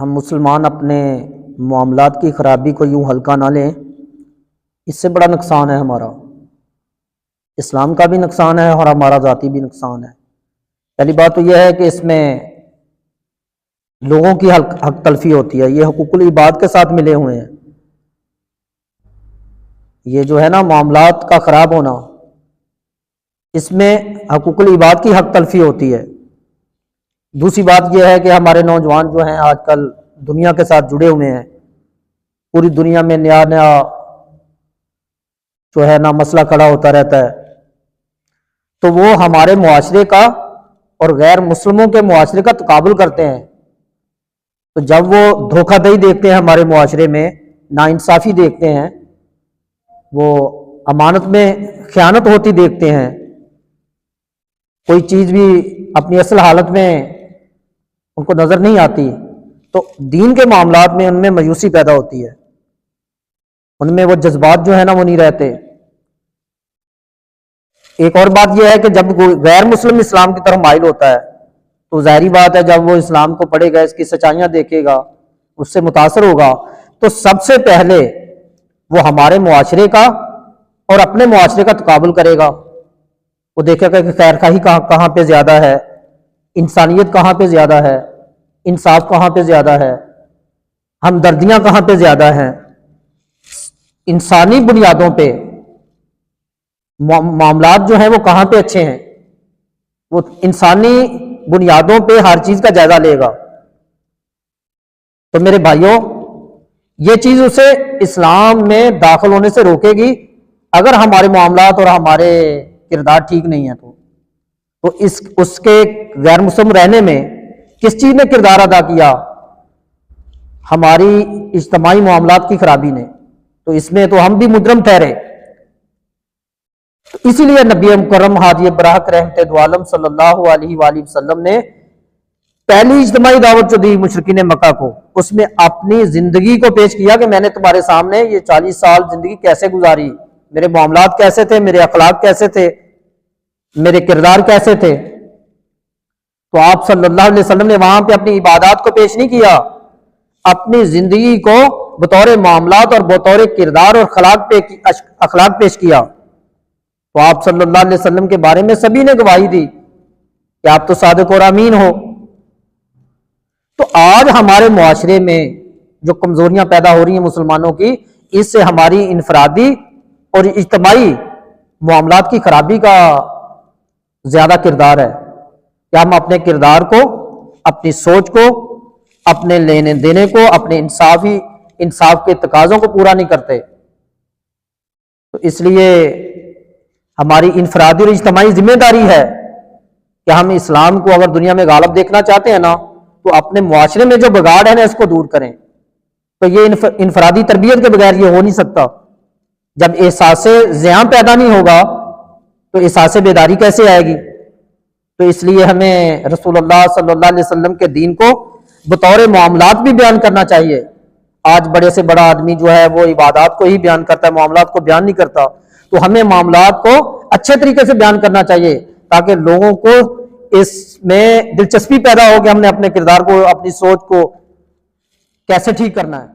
ہم مسلمان اپنے معاملات کی خرابی کو یوں ہلکا نہ لیں، اس سے بڑا نقصان ہے ہمارا، اسلام کا بھی نقصان ہے اور ہمارا ذاتی بھی نقصان ہے۔ پہلی بات تو یہ ہے کہ اس میں لوگوں کی حق تلفی ہوتی ہے، یہ حقوق العباد کے ساتھ ملے ہوئے ہیں۔ یہ جو ہے نا معاملات کا خراب ہونا، اس میں حقوق العباد کی حق تلفی ہوتی ہے۔ دوسری بات یہ ہے کہ ہمارے نوجوان جو ہیں آج کل دنیا کے ساتھ جڑے ہوئے ہیں، پوری دنیا میں نیا نیا جو ہے نا مسئلہ کھڑا ہوتا رہتا ہے، تو وہ ہمارے معاشرے کا اور غیر مسلموں کے معاشرے کا تقابل کرتے ہیں۔ تو جب وہ دھوکہ دہی دیکھتے ہیں ہمارے معاشرے میں، ناانصافی دیکھتے ہیں، وہ امانت میں خیانت ہوتی دیکھتے ہیں، کوئی چیز بھی اپنی اصل حالت میں ان کو نظر نہیں آتی، تو دین کے معاملات میں ان میں مایوسی پیدا ہوتی ہے، ان میں وہ جذبات جو ہے نا وہ نہیں رہتے۔ ایک اور بات یہ ہے کہ جب غیر مسلم اسلام کی طرف مائل ہوتا ہے تو ظاہری بات ہے جب وہ اسلام کو پڑھے گا، اس کی سچائیاں دیکھے گا، اس سے متاثر ہوگا، تو سب سے پہلے وہ ہمارے معاشرے کا اور اپنے معاشرے کا تقابل کرے گا۔ وہ دیکھے گا کہ خیر خواہی کہاں پہ زیادہ ہے، انسانیت کہاں پہ زیادہ ہے، انصاف کہاں پہ زیادہ ہے، ہمدردیاں کہاں پہ زیادہ ہیں، انسانی بنیادوں پہ معاملات جو ہیں وہ کہاں پہ اچھے ہیں۔ وہ انسانی بنیادوں پہ ہر چیز کا جائزہ لے گا۔ تو میرے بھائیوں، یہ چیز اسے اسلام میں داخل ہونے سے روکے گی اگر ہمارے معاملات اور ہمارے کردار ٹھیک نہیں ہیں تو اس کے غیر مسلم رہنے میں کس چیز نے کردار ادا کیا؟ ہماری اجتماعی معاملات کی خرابی نے، تو اس میں تو ہم بھی مجرم ٹھہرے۔ اسی لیے نبی مکرم ہادی برحق رحمت دو عالم صلی اللہ علیہ وآلہ وسلم نے پہلی اجتماعی دعوت جو دی مشرکین مکہ کو، اس میں اپنی زندگی کو پیش کیا کہ میں نے تمہارے سامنے یہ 40 سال زندگی کیسے گزاری، میرے معاملات کیسے تھے، میرے اخلاق کیسے تھے، میرے کردار کیسے تھے۔ تو آپ صلی اللہ علیہ وسلم نے وہاں پہ اپنی عبادات کو پیش نہیں کیا، اپنی زندگی کو بطور معاملات اور بطور کردار اور اخلاق پیش کیا۔ تو آپ صلی اللہ علیہ وسلم کے بارے میں سبھی نے گواہی دی کہ آپ تو صادق اور امین ہو۔ تو آج ہمارے معاشرے میں جو کمزوریاں پیدا ہو رہی ہیں مسلمانوں کی، اس سے ہماری انفرادی اور اجتماعی معاملات کی خرابی کا زیادہ کردار ہے کہ ہم اپنے کردار کو، اپنی سوچ کو، اپنے لینے دینے کو، اپنے انصاف کے تقاضوں کو پورا نہیں کرتے۔ تو اس لیے ہماری انفرادی اور اجتماعی ذمہ داری ہے کہ ہم اسلام کو اگر دنیا میں غالب دیکھنا چاہتے ہیں نا، تو اپنے معاشرے میں جو بگاڑ ہے نا اس کو دور کریں۔ تو یہ انفرادی تربیت کے بغیر یہ ہو نہیں سکتا۔ جب احساس زیاں پیدا نہیں ہوگا تو احساس بیداری کیسے آئے گی؟ تو اس لیے ہمیں رسول اللہ صلی اللہ علیہ وسلم کے دین کو بطور معاملات بھی بیان کرنا چاہیے۔ آج بڑے سے بڑا آدمی جو ہے وہ عبادات کو ہی بیان کرتا ہے، معاملات کو بیان نہیں کرتا۔ تو ہمیں معاملات کو اچھے طریقے سے بیان کرنا چاہیے تاکہ لوگوں کو اس میں دلچسپی پیدا ہو کہ ہم نے اپنے کردار کو، اپنی سوچ کو کیسے ٹھیک کرنا ہے۔